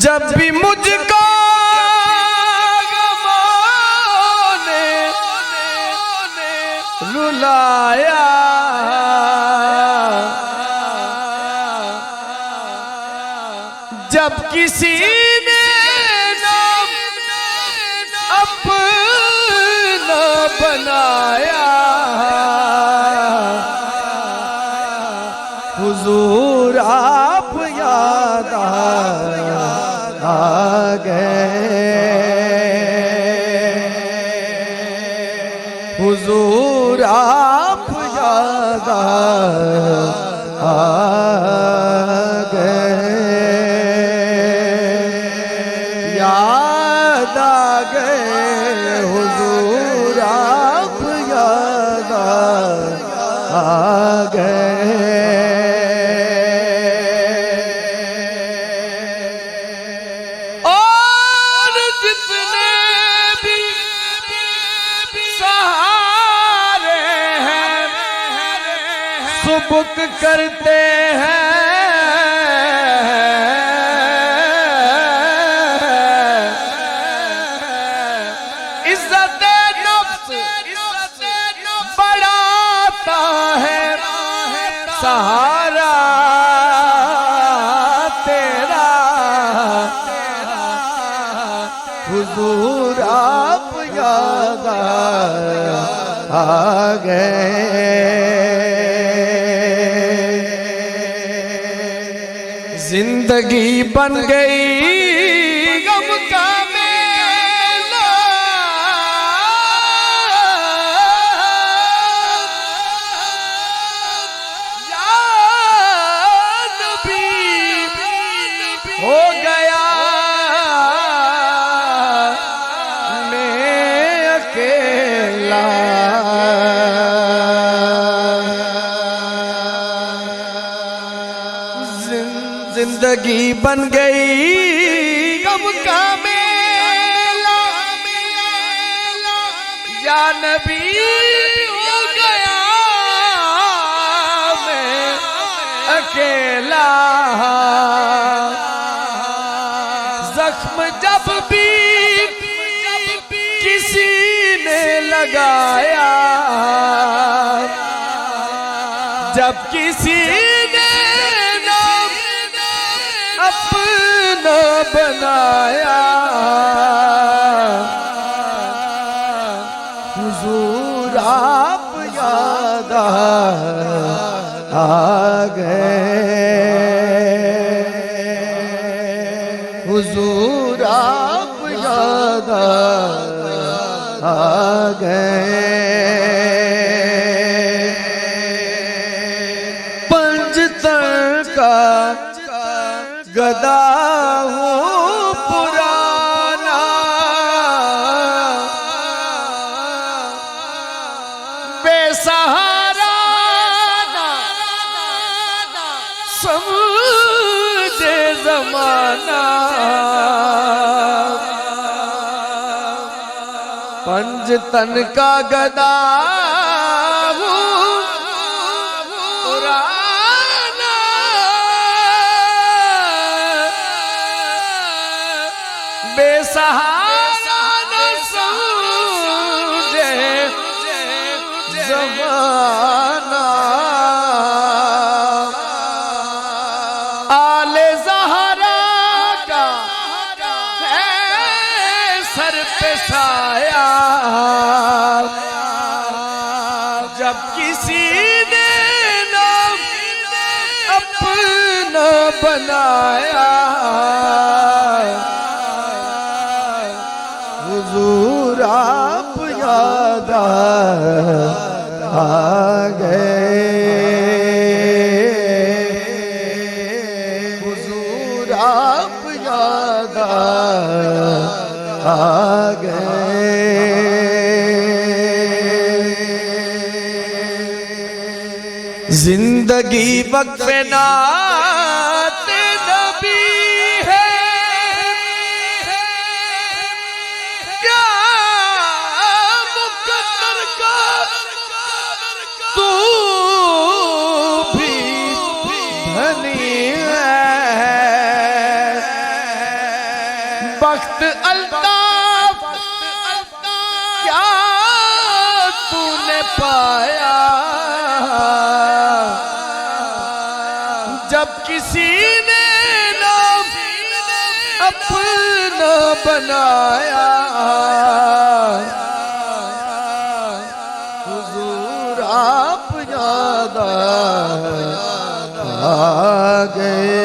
जब भी मुझको गमों ने रुलाया, जब किसी ने नाम अपना बनाया, हुजूर आप याद आ गए, हुजूर आप याद आ गए, याद आ गए, हुजूर आप याद आ गए। सुबुक करते हैं इज्जत नफ्स बढ़ाता है, सहारा तेरा हुजूर आप याद आ गए। जिंदगी बन गई गम का मेला, याद भी हो गया मैं अकेला, जिंदगी बन गई गम का मेला, या नबी हो गया मैं अकेला, जख्म जब भी किसी ने लगाया, जब किसी अपना बनाया, हुजूर आप याद आ गए, हुजूर आप याद आ गए। पंजतन का गदा हूँ पुराना, बेसहारा समझे जमाना, पंजतन का गदा बेसहारा समझे जमाना, आले ज़हरा का है सर पे साया, जब किसी ने नाम अपना बनाया, हुजूर आप याद आ गए, हुजूर आप याद आ गए। जिंदगी वक्फ़े नाते नबी है, क्या मुकद्दर का तू भी धनी है। बख्त अल्ताफ क्या तूने पाया, जब किसी ने नाम अपना बनाया। हुजूर आप याद आ गए।